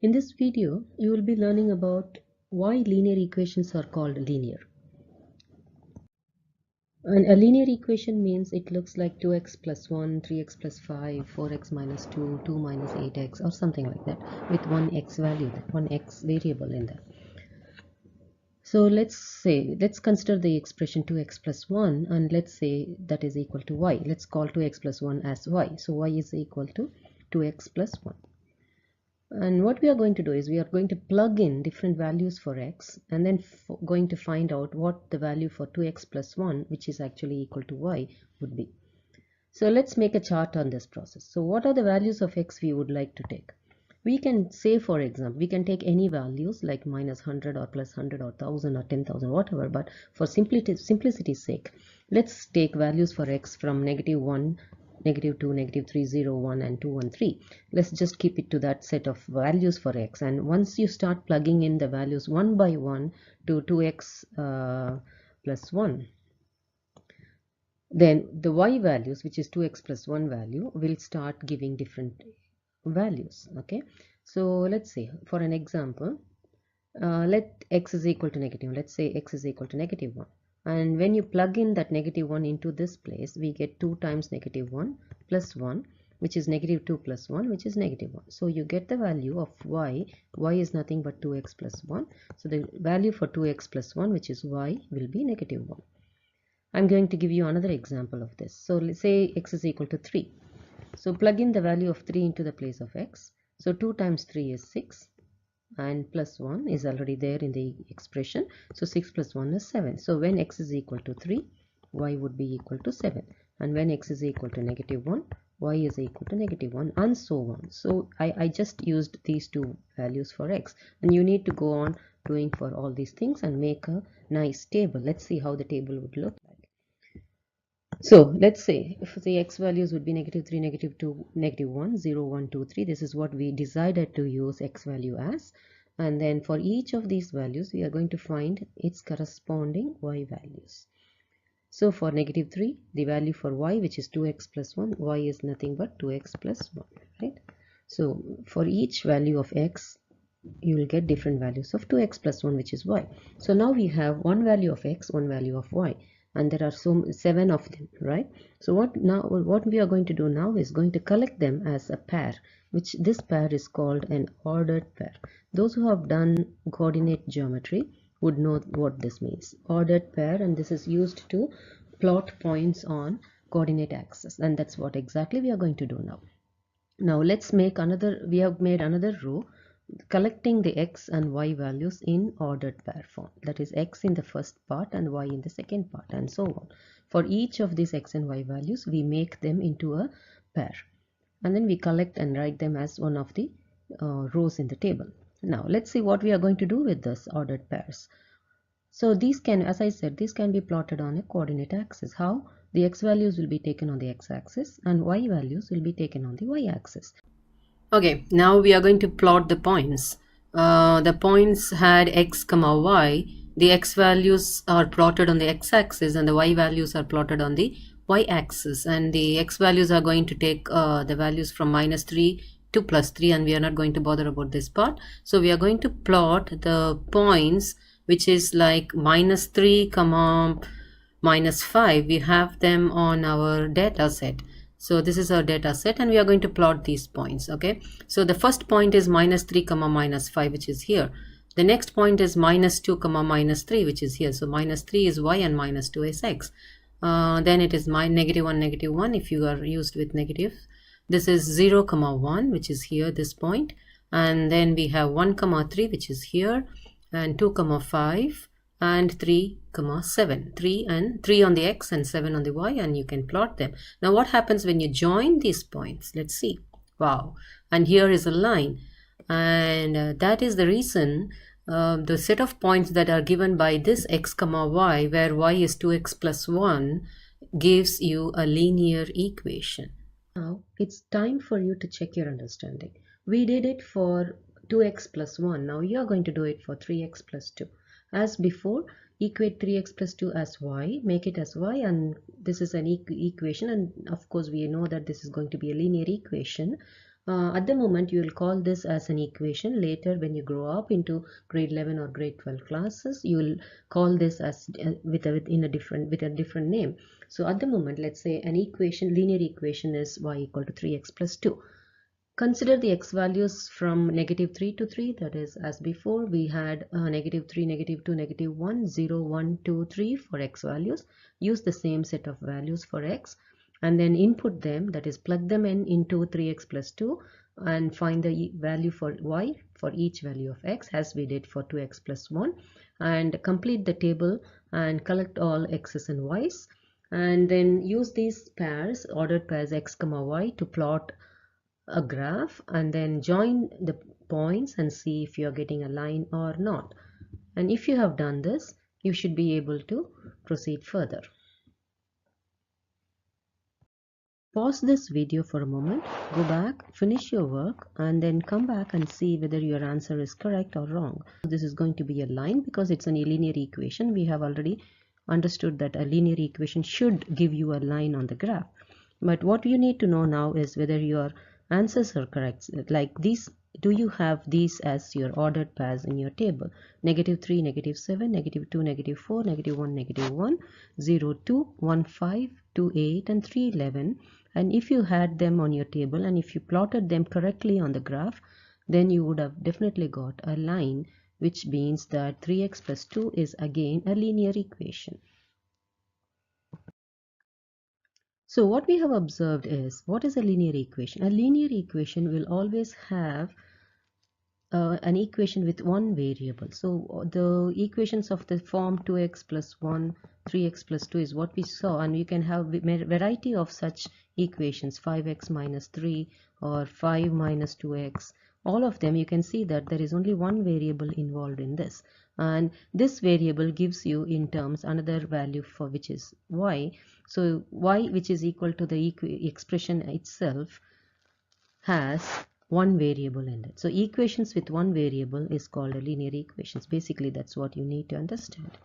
In this video, you will be learning about why linear equations are called linear. And a linear equation means it looks like 2x plus 1, 3x plus 5, 4x minus 2, 2 minus 8x or something like that with one x value, one x variable in there. So let's consider the expression 2x plus 1 and let's say that is equal to y. Let's call 2x plus 1 as y. So y is equal to 2x plus 1. And what we are going to do is we are going to plug in different values for x and then going to find out what the value for 2x plus 1, which is actually equal to y, would be. So let's make a chart on this process. So what are the values of x we would like to take? We can say, for example, we can take any values like minus 100 or plus 100 or 1000 or 10,000, whatever, but for simplicity's sake, let's take values for x from negative 1, negative 2, negative 3, 0, 1 and 2, 1, 3. Let's just keep it to that set of values for x, and once you start plugging in the values one by one to 2x plus 1, then the y values, which is 2x plus 1 value, will start giving different values. Okay, so let's say for an example, let x is equal to negative. Let's say x is equal to negative 1. And when you plug in that negative 1 into this place, we get 2 times negative 1 plus 1, which is negative 2 plus 1, which is negative 1. So you get the value of y. Y is nothing but 2x plus 1. So the value for 2x plus 1, which is y, will be negative 1. I'm going to give you another example of this. So let's say x is equal to 3. So plug in the value of 3 into the place of x. So 2 times 3 is 6. And plus 1 is already there in the expression. So 6 plus 1 is 7. So when x is equal to 3, y would be equal to 7. And when x is equal to negative 1, y is equal to negative 1 and so on. So I just used these two values for x. And you need to go on doing for all these things and make a nice table. Let's see how the table would look like. So let's say if the x values would be negative 3, negative 2, negative 1, 0, 1, 2, 3. This is what we decided to use x value as. And then for each of these values, we are going to find its corresponding y values. So for negative 3, the value for y, which is 2x plus 1, y is nothing but 2x plus 1, right? So for each value of x, you will get different values of 2x plus 1, which is y. So now we have one value of x, one value of y. And there are 7 of them, right? So what we are going to do now is going to collect them as a pair, which this pair is called an ordered pair. Those who have done coordinate geometry would know what this means. Ordered pair, and this is used to plot points on coordinate axis, and that's what exactly we are going to do now. Now let's make we have made another row collecting the x and y values in ordered pair form. That is x in the first part and y in the second part and so on. For each of these x and y values, we make them into a pair. And then we collect and write them as one of the rows in the table. Now let's see what we are going to do with this ordered pairs. So these can, as I said, these can be plotted on a coordinate axis. How? The x values will be taken on the x-axis and y values will be taken on the y-axis. Okay, now we are going to plot the points. The points had x comma y. The x values are plotted on the x-axis and the y values are plotted on the y-axis. And the x values are going to take the values from minus 3 to plus 3, and we are not going to bother about this part. So we are going to plot the points which is like minus 3 comma minus 5. We have them on our data set. So this is our data set and we are going to plot these points. Okay, so the first point is minus 3 comma minus 5, which is here. The next point is minus 2 comma minus 3, which is here. So minus 3 is y and minus 2 is x. Then it is negative 1 negative 1 if you are used with negative. This is 0 comma 1, which is here, this point. And then we have 1 comma 3, which is here, and 2 comma 5 and 3 comma 7. 3 on the x and 7 on the y, and you can plot them. Now what happens when you join these points? Let's see. Wow. And here is a line, and that is the reason the set of points that are given by this x comma y, where y is 2x plus 1, gives you a linear equation. Now it's time for you to check your understanding. We did it for 2x plus 1. Now you are going to do it for 3x plus 2. As before, equate 3x plus 2 as y, make it as y, and this is an equation, and of course we know that this is going to be a linear equation. At the moment you will call this as an equation. Later when you grow up into grade 11 or grade 12 classes, you will call this as with a different name. So at the moment, let's say an equation, linear equation is y equal to 3x plus 2. Consider the x values from -3 to 3, that is, as before we had -3, -2, -1, 0, 1, 2, 3 for x values. Use the same set of values for x and then input them, that is, plug them in into 3x plus 2 and find the value for y for each value of x as we did for 2x plus 1, and complete the table and collect all x's and y's, and then use these pairs, ordered pairs x comma y, to plot a graph and then join the points and see if you are getting a line or not. And if you have done this, you should be able to proceed further. Pause this video for a moment, go back, finish your work, and then come back and see whether your answer is correct or wrong. This is going to be a line because it's a linear equation. We have already understood that a linear equation should give you a line on the graph. But what you need to know now is whether your answers are correct. Like these, do you have these as your ordered pairs in your table? -3, -7, -2, -4, -1, -1, 0, 2, 1, 5, 2, 8, and 3, 11. And if you had them on your table and if you plotted them correctly on the graph, then you would have definitely got a line, which means that 3x plus 2 is again a linear equation. So what we have observed is, what is a linear equation? A linear equation will always have an equation with one variable. So the equations of the form 2x plus 1, 3x plus 2 is what we saw, and you can have variety of such equations, 5x minus 3 or 5 minus 2x. All of them, you can see that there is only one variable involved in this, and this variable gives you in terms another value for which is y. So y, which is equal to the expression itself, has one variable in it. So equations with one variable is called a linear equations. Basically, that's what you need to understand.